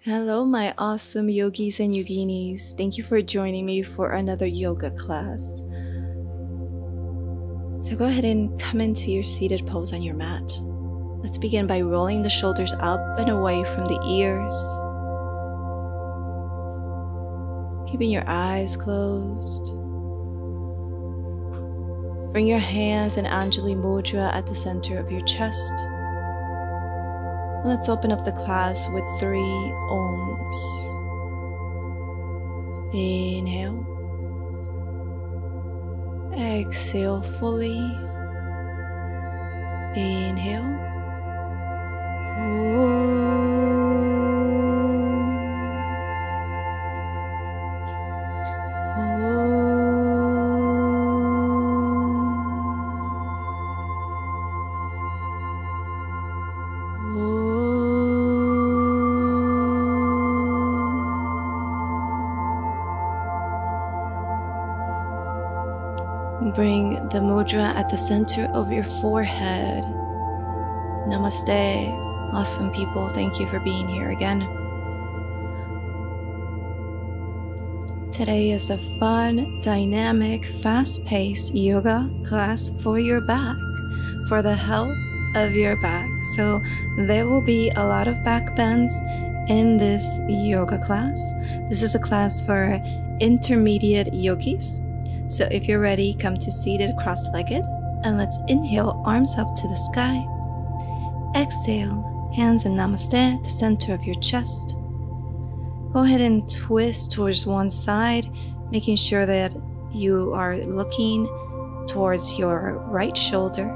Hello, my awesome yogis and yoginis. Thank you for joining me for another yoga class. So go ahead and come into your seated pose on your mat. Let's begin by rolling the shoulders up and away from the ears. Keeping your eyes closed. Bring your hands in Anjali Mudra at the center of your chest. Let's open up the class with 3 Oms. Inhale. Exhale fully. Inhale. Bring the mudra at the center of your forehead. Namaste, awesome people. Thank you for being here again. Today is a fun, dynamic, fast-paced yoga class for your back, for the health of your back. So there will be a lot of back bends in this yoga class. This is a class for intermediate yogis. So if you're ready, come to seated cross-legged and let's inhale, arms up to the sky. Exhale, hands in namaste at the center of your chest. Go ahead and twist towards one side, making sure that you are looking towards your right shoulder.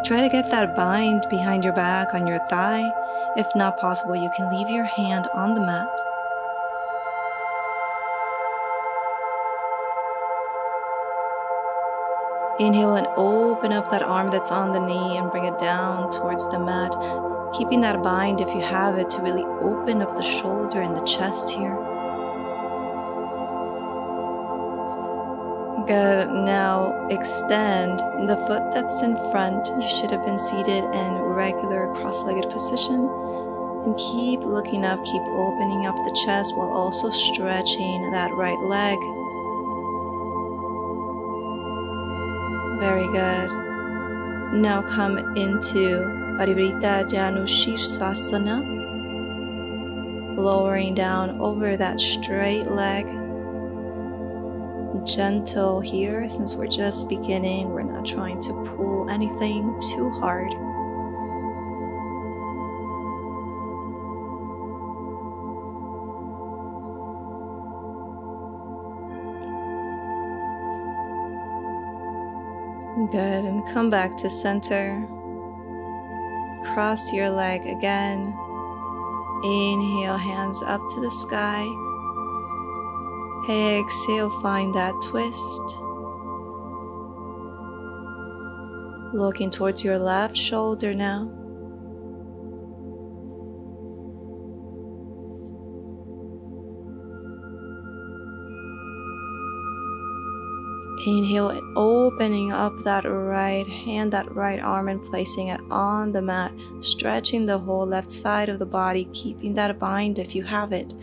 Try to get that bind behind your back on your thigh. If not possible, you can leave your hand on the mat. Inhale and open up that arm that's on the knee and bring it down towards the mat. Keeping that bind if you have it to really open up the shoulder and the chest here. Good. Now extend the foot that's in front. You should have been seated in regular cross-legged position. And keep looking up, keep opening up the chest while also stretching that right leg. Very good. Now come into Parivrita Janu Shirsasana, lowering down over that straight leg. Gentle here, since we're just beginning. We're not trying to pull anything too hard. Good, and come back to center. Cross your leg again. Inhale, hands up to the sky. Exhale, find that twist. Looking towards your left shoulder now. Inhale and opening up that right hand, that right arm, and placing it on the mat, stretching the whole left side of the body, keeping that bind if you have it.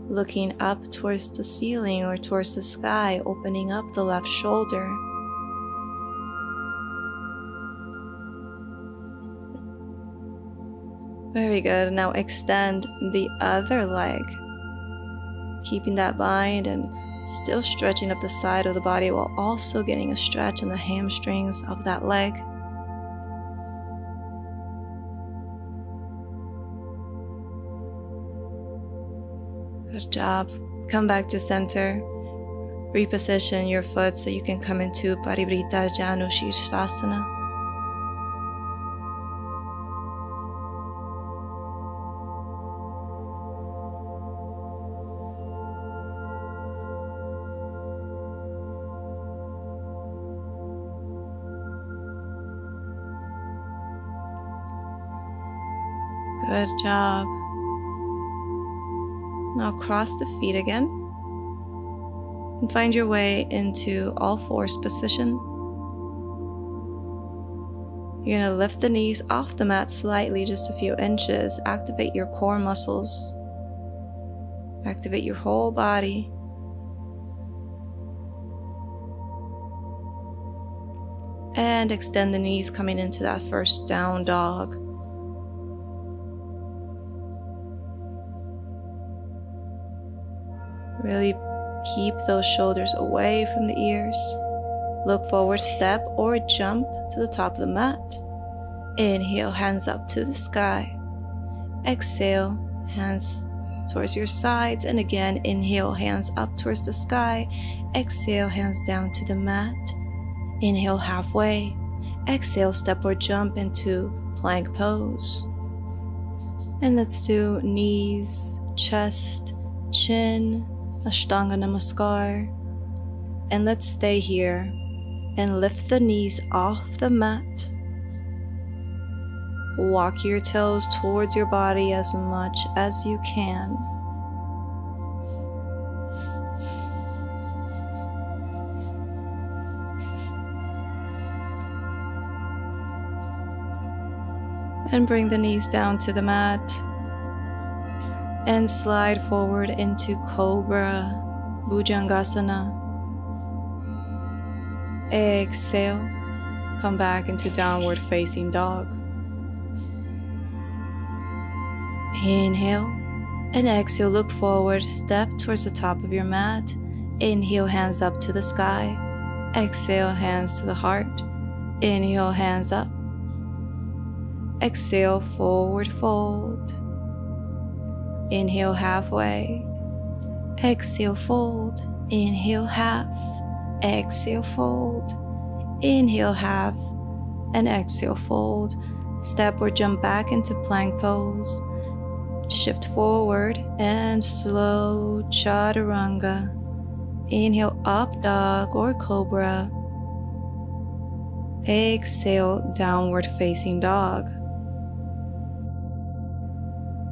Looking up towards the ceiling or towards the sky, opening up the left shoulder. Very good. Now extend the other leg, keeping that bind and still stretching up the side of the body while also getting a stretch in the hamstrings of that leg. Good job. Come back to center. Reposition your foot so you can come into Parivrita Janu Shirsasana. Good job. Now cross the feet again and find your way into all fours position. You're going to lift the knees off the mat slightly, just a few inches. Activate your core muscles. Activate your whole body. And extend the knees coming into that first down dog. Really keep those shoulders away from the ears. Look forward, step or jump to the top of the mat. Inhale, hands up to the sky. Exhale, hands towards your sides. And again, inhale, hands up towards the sky. Exhale, hands down to the mat. Inhale, halfway. Exhale, step or jump into plank pose. And let's do knees, chest, chin, Ashtanga Namaskar. And let's stay here and lift the knees off the mat. Walk your toes towards your body as much as you can. And bring the knees down to the mat. And slide forward into Cobra, Bhujangasana. Exhale, come back into downward facing dog. Inhale and exhale, look forward, step towards the top of your mat. Inhale, hands up to the sky. Exhale, hands to the heart. Inhale, hands up. Exhale, forward fold. Inhale, halfway. Exhale, fold. Inhale, half. Exhale, fold. Inhale, half. And exhale, fold. Step or jump back into plank pose. Shift forward and slow chaturanga. Inhale, up dog or cobra. Exhale, downward facing dog.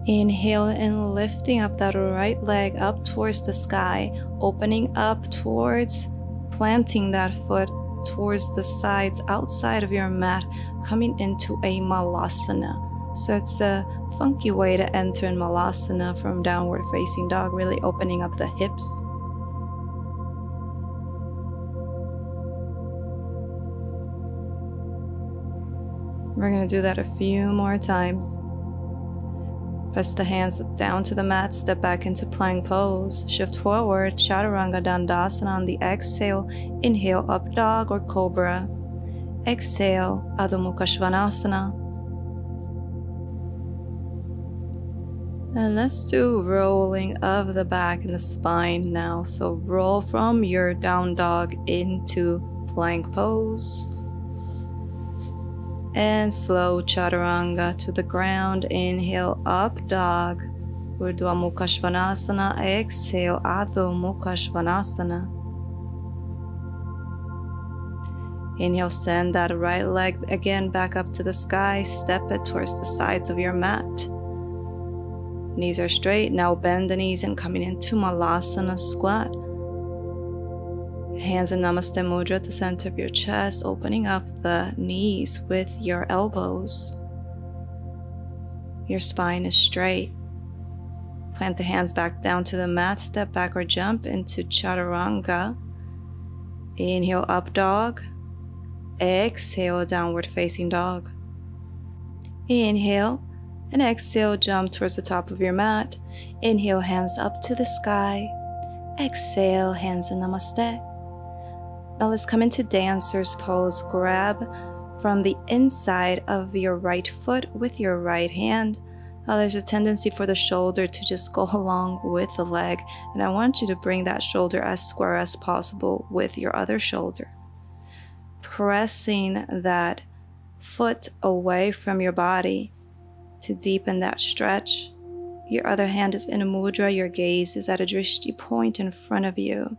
Inhale and lifting up that right leg up towards the sky, opening up towards planting that foot towards the sides outside of your mat, coming into a malasana. So it's a funky way to enter in malasana from downward facing dog, really opening up the hips. We're going to do that a few more times. Press the hands down to the mat, step back into plank pose, shift forward, chaturanga dandasana on the exhale, inhale up dog or cobra, exhale Adho Mukha Svanasana. And let's do rolling of the back and the spine now. So roll from your down dog into plank pose. And slow chaturanga to the ground. Inhale, up dog. Urdhva Mukha Svanasana. Exhale, Adho Mukha Svanasana. Inhale, send that right leg again back up to the sky. Step it towards the sides of your mat. Knees are straight. Now bend the knees and coming into Malasana squat. Hands in Namaste Mudra at the center of your chest, opening up the knees with your elbows. Your spine is straight. Plant the hands back down to the mat, step back or jump into Chaturanga. Inhale, up dog. Exhale, downward facing dog. Inhale and exhale, jump towards the top of your mat. Inhale, hands up to the sky. Exhale, hands in Namaste. Now let's come into dancer's pose. Grab from the inside of your right foot with your right hand. Now there's a tendency for the shoulder to just go along with the leg, and I want you to bring that shoulder as square as possible with your other shoulder. Pressing that foot away from your body to deepen that stretch. Your other hand is in a mudra, your gaze is at a drishti point in front of you.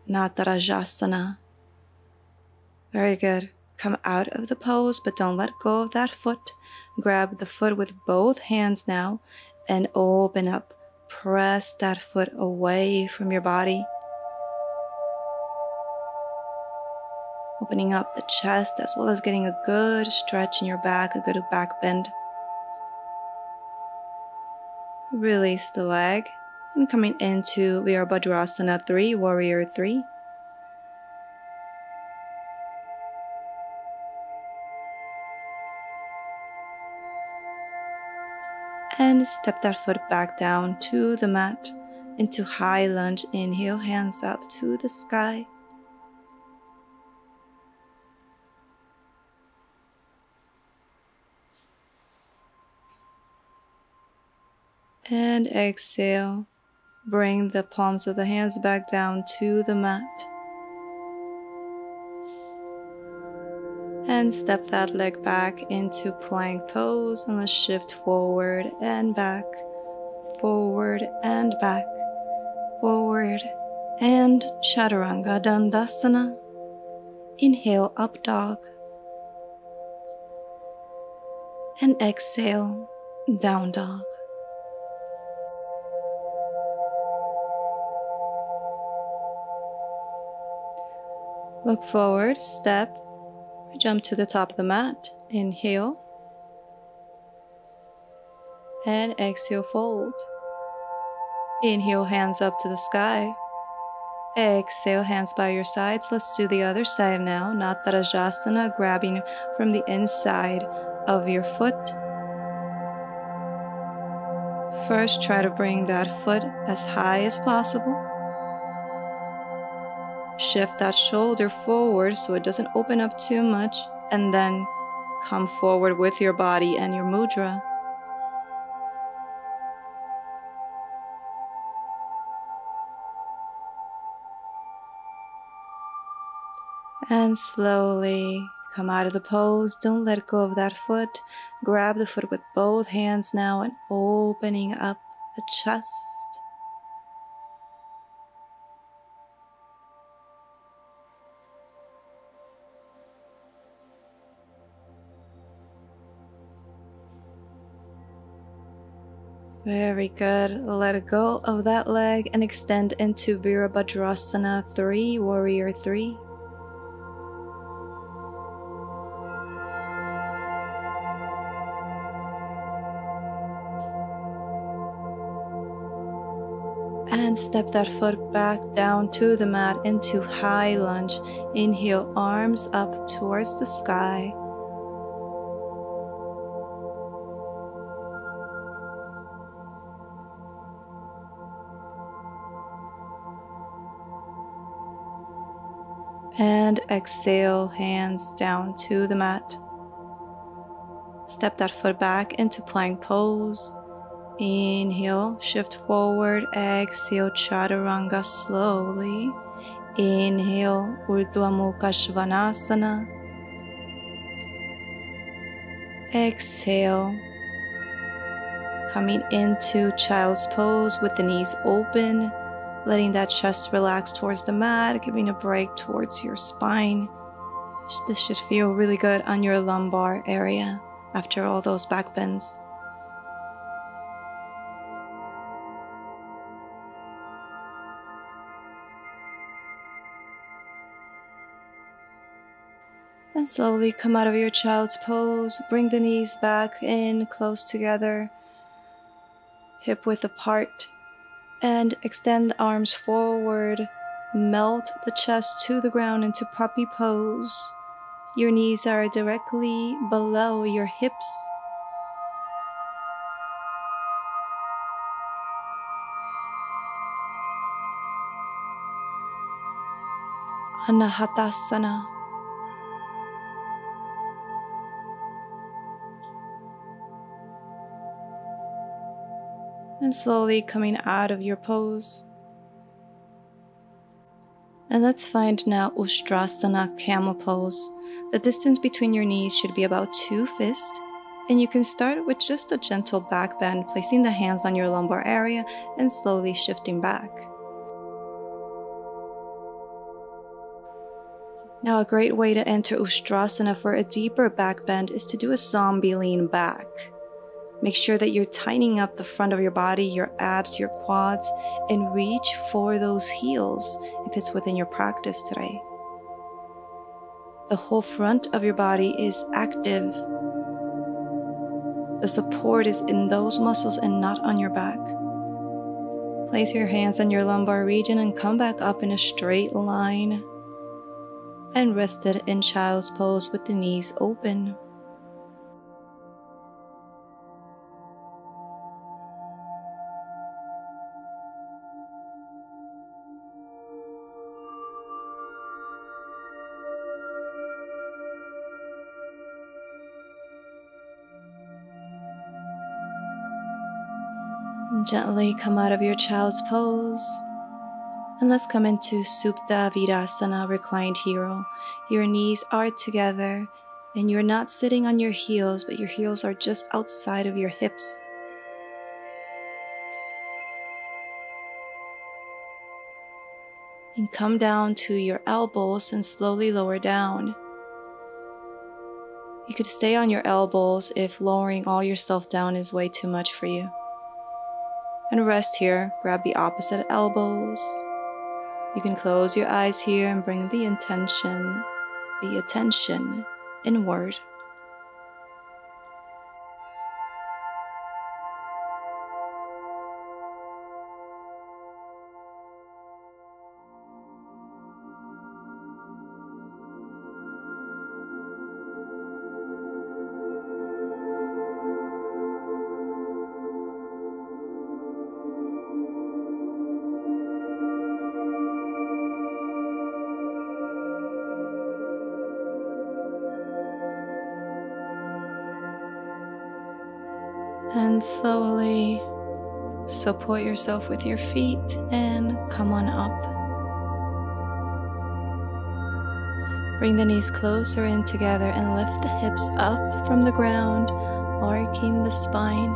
Natarajasana. Very good. Come out of the pose, but don't let go of that foot. Grab the foot with both hands now and open up. Press that foot away from your body. opening up the chest as well as getting a good stretch in your back, a good back bend. Release the leg and coming into Virabhadrasana 3, Warrior 3. And step that foot back down to the mat into high lunge. Inhale, hands up to the sky. And exhale, bring the palms of the hands back down to the mat. And step that leg back into plank pose, and let's shift forward and back, forward and back, forward and Chaturanga Dandasana. Inhale, up dog. And exhale, down dog. Look forward, step, jump to the top of the mat. Inhale. And exhale, fold. Inhale, hands up to the sky. Exhale, hands by your sides. Let's do the other side now. Natarajasana, grabbing from the inside of your foot. First, try to bring that foot as high as possible. Shift that shoulder forward so it doesn't open up too much, and then come forward with your body and your mudra. And slowly come out of the pose. Don't let go of that foot. Grab the foot with both hands now and opening up the chest. Very good. Let go of that leg and extend into Virabhadrasana 3, Warrior 3. And step that foot back down to the mat into high lunge. Inhale, arms up towards the sky. And exhale, hands down to the mat. Step that foot back into plank pose. Inhale, shift forward. Exhale, Chaturanga slowly. Inhale, Urdhva Mukha Svanasana. Exhale, coming into child's pose with the knees open, letting that chest relax towards the mat, giving a break towards your spine. This should feel really good on your lumbar area after all those back bends. And slowly come out of your child's pose. Bring the knees back in, close together, hip width apart, and extend arms forward. Melt the chest to the ground into puppy pose. Your knees are directly below your hips. Anahatasana. And slowly coming out of your pose. And let's find now Ustrasana, camel pose. The distance between your knees should be about 2 fists. And you can start with just a gentle back bend, placing the hands on your lumbar area and slowly shifting back. Now a great way to enter Ustrasana for a deeper back bend is to do a zombie lean back. Make sure that you're tightening up the front of your body, your abs, your quads, and reach for those heels if it's within your practice today. The whole front of your body is active. The support is in those muscles and not on your back. Place your hands on your lumbar region and come back up in a straight line. And rest it in child's pose with the knees open. Gently come out of your child's pose. And let's come into Supta Virasana, reclined hero. Your knees are together and you're not sitting on your heels, but your heels are just outside of your hips. And come down to your elbows and slowly lower down. You could stay on your elbows if lowering all yourself down is way too much for you. And rest here, grab the opposite elbows. You can close your eyes here and bring the attention inward. And slowly support yourself with your feet and come on up. Bring the knees closer in together and lift the hips up from the ground, arcing the spine.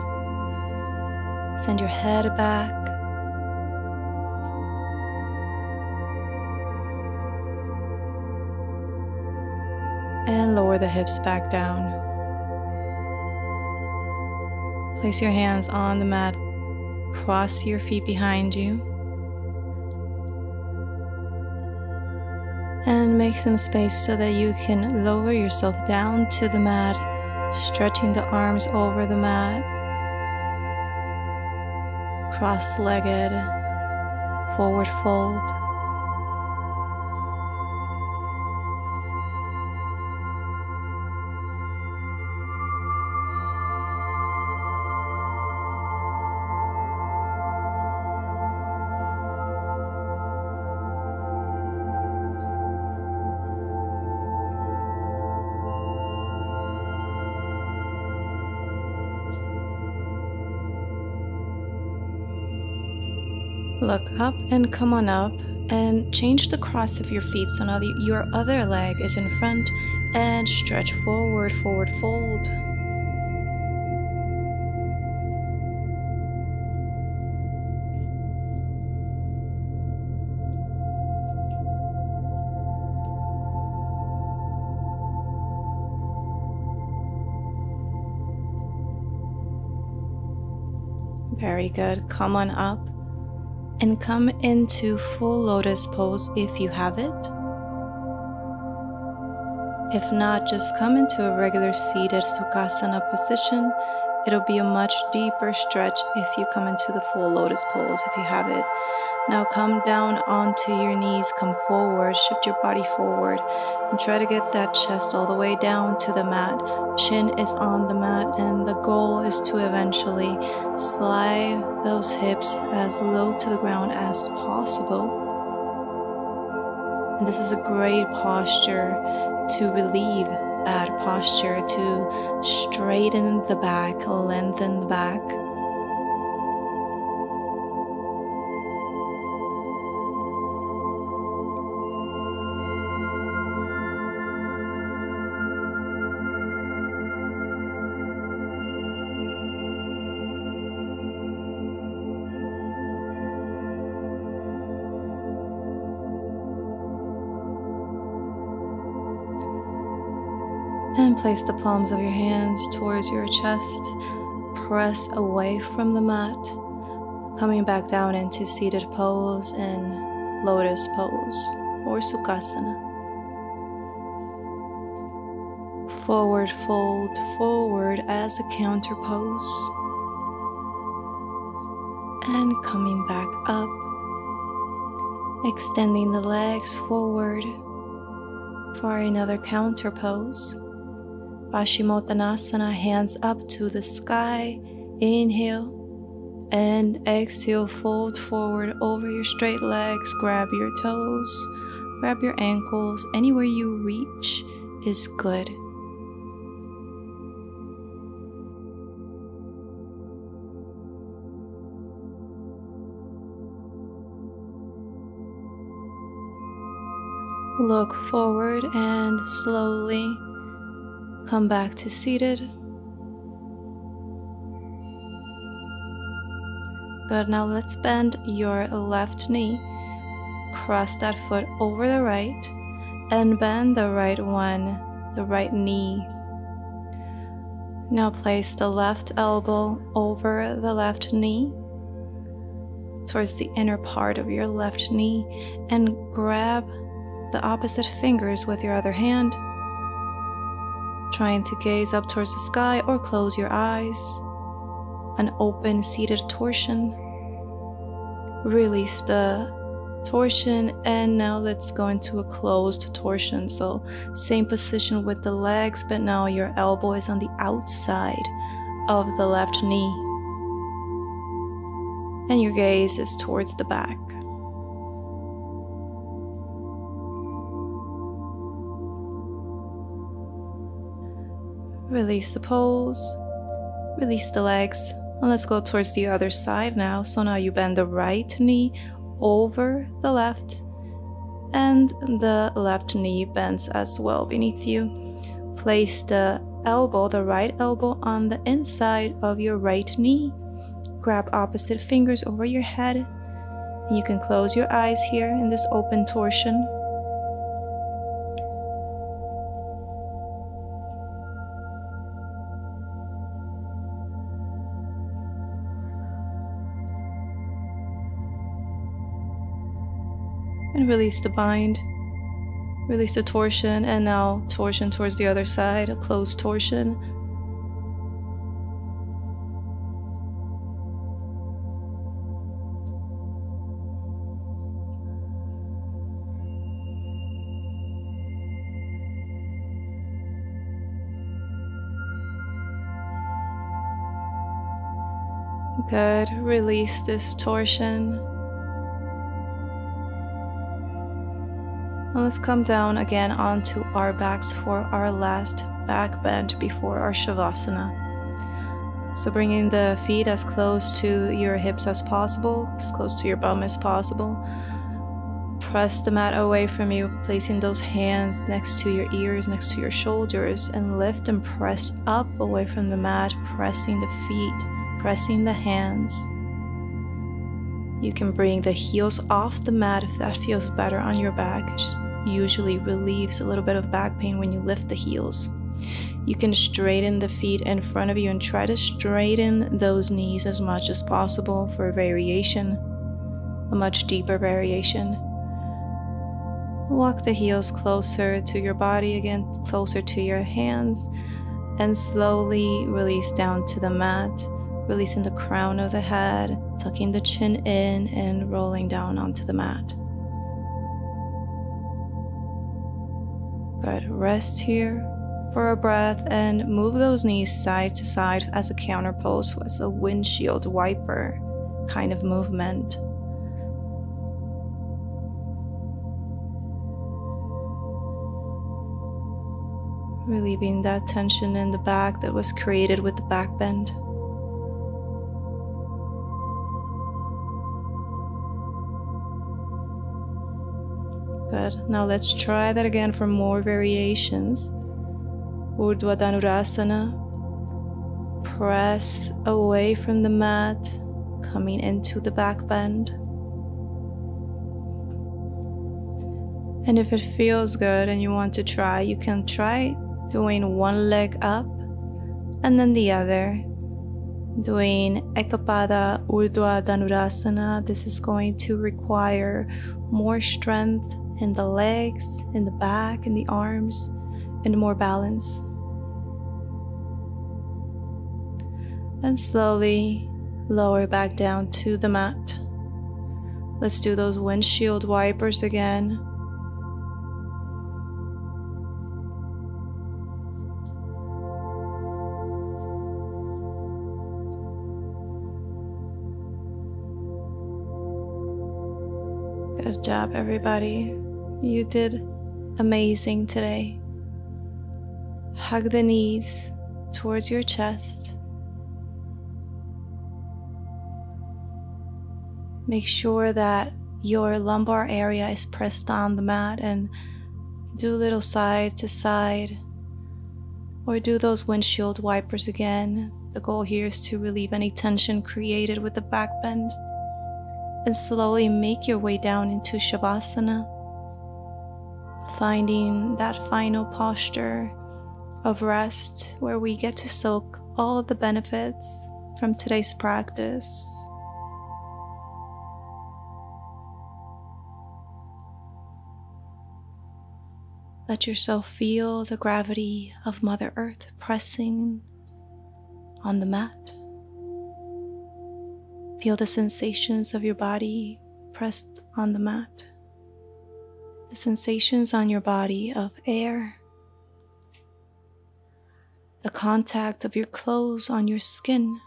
Send your head back. And lower the hips back down. Place your hands on the mat, cross your feet behind you, and make some space so that you can lower yourself down to the mat, stretching the arms over the mat, cross-legged, forward fold. Look up and come on up and change the cross of your feet so now your other leg is in front and stretch forward, forward fold. Very good. Come on up. And come into full lotus pose if you have it. If not, just come into a regular seated Sukhasana position. It'll be a much deeper stretch if you come into the full lotus pose if you have it. Now come down onto your knees, come forward, shift your body forward, and try to get that chest all the way down to the mat. Chin is on the mat, and the goal is to eventually slide those hips as low to the ground as possible. And this is a great posture to relieve bad posture, to straighten the back, lengthen the back. And place the palms of your hands towards your chest. Press away from the mat. Coming back down into seated pose and lotus pose or Sukhasana. Forward fold forward as a counter pose. And coming back up. Extending the legs forward for another counter pose. Paschimottanasana, hands up to the sky. Inhale and exhale, fold forward over your straight legs. Grab your toes, grab your ankles. Anywhere you reach is good. Look forward and slowly come back to seated. Good, now let's bend your left knee. Cross that foot over the right and bend the right one, the right knee. Now place the left elbow over the left knee towards the inner part of your left knee and grab the opposite fingers with your other hand, trying to gaze up towards the sky or close your eyes. An open seated torsion. Release the torsion, and now let's go into a closed torsion. So same position with the legs, but now your elbow is on the outside of the left knee and your gaze is towards the back. Release the pose, release the legs, and let's go towards the other side now. So now you bend the right knee over the left, and the left knee bends as well beneath you. Place the elbow, the right elbow, on the inside of your right knee. Grab opposite fingers over your head, and you can close your eyes here in this open torsion. And release the bind, release the torsion, and now torsion towards the other side, a closed torsion. Good, release this torsion. And let's come down again onto our backs for our last back bend before our Shavasana. So bringing the feet as close to your hips as possible, as close to your bum as possible. Press the mat away from you, placing those hands next to your ears, next to your shoulders, and lift and press up away from the mat, pressing the feet, pressing the hands. You can bring the heels off the mat if that feels better on your back. It usually relieves a little bit of back pain when you lift the heels. You can straighten the feet in front of you and try to straighten those knees as much as possible for a variation, a much deeper variation. Walk the heels closer to your body again, closer to your hands, and slowly release down to the mat, releasing the crown of the head, tucking the chin in and rolling down onto the mat. Good. Rest here for a breath and move those knees side to side as a counter pose, as a windshield wiper kind of movement. Relieving that tension in the back that was created with the back bend. Good. Now let's try that again for more variations. Urdhva Dhanurasana. Press away from the mat, coming into the back bend. And if it feels good and you want to try, you can try doing one leg up and then the other. Doing Ekapada Urdhva Dhanurasana. This is going to require more strength in the legs, in the back, in the arms, and more balance. and slowly lower back down to the mat. Let's do those windshield wipers again. Good job, everybody. You did amazing today. Hug the knees towards your chest. Make sure that your lumbar area is pressed on the mat, and do a little side to side, or do those windshield wipers again. The goal here is to relieve any tension created with the back bend, and slowly make your way down into Shavasana, finding that final posture of rest where we get to soak all the benefits from today's practice. Let yourself feel the gravity of Mother Earth pressing on the mat. Feel the sensations of your body pressed on the mat. The sensations on your body of air. The contact of your clothes on your skin.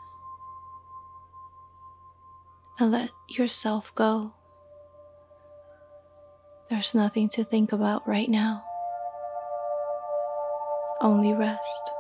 And let yourself go. There's nothing to think about right now. Only rest.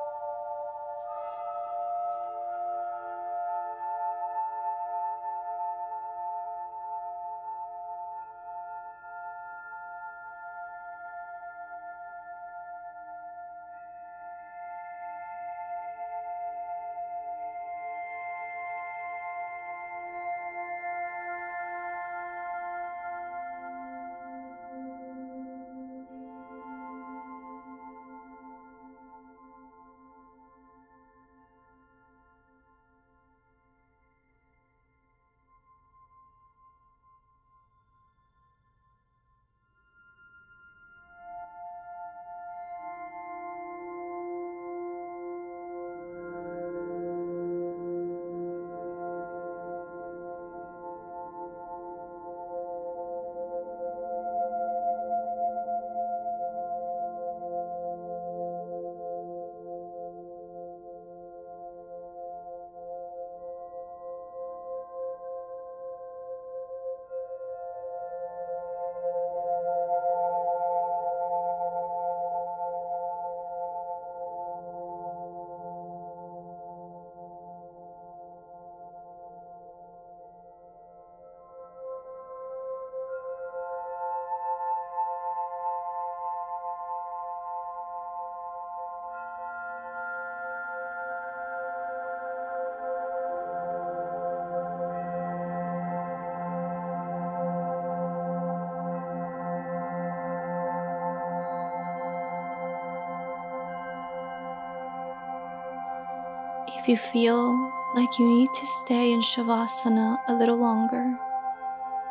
If you feel like you need to stay in Shavasana a little longer,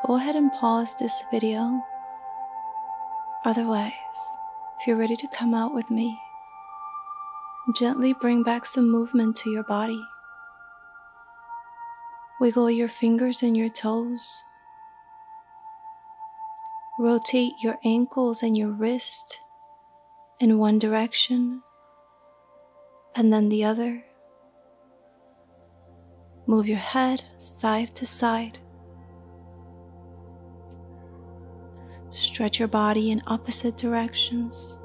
go ahead and pause this video. Otherwise, if you're ready to come out with me, gently bring back some movement to your body. Wiggle your fingers and your toes. Rotate your ankles and your wrist in one direction and then the other. Move your head side to side. Stretch your body in opposite directions.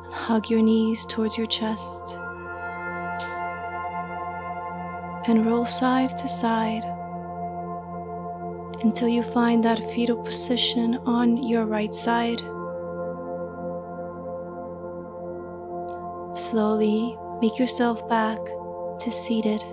Hug your knees towards your chest. And roll side to side until you find that fetal position on your right side. Slowly make yourself back to seated.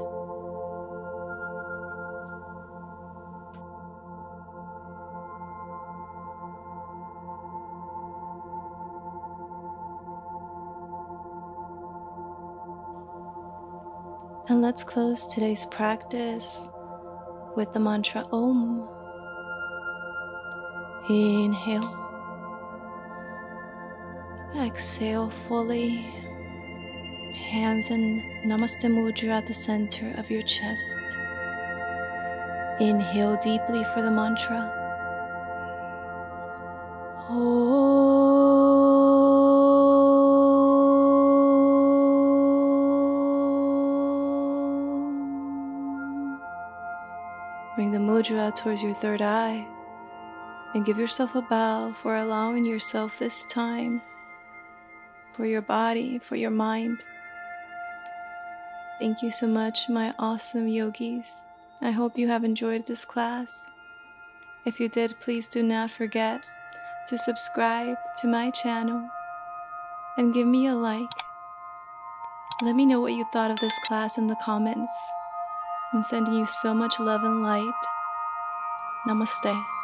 And let's close today's practice with the mantra Om. Inhale. Exhale fully. hands in Namaste Mudra at the center of your chest. Inhale deeply for the mantra. Bring the mudra towards your third eye and give yourself a bow for allowing yourself this time, for your body, for your mind. Thank you so much, my awesome yogis. I hope you have enjoyed this class. If you did, please do not forget to subscribe to my channel and give me a like. Let me know what you thought of this class in the comments. I'm sending you so much love and light. Namaste.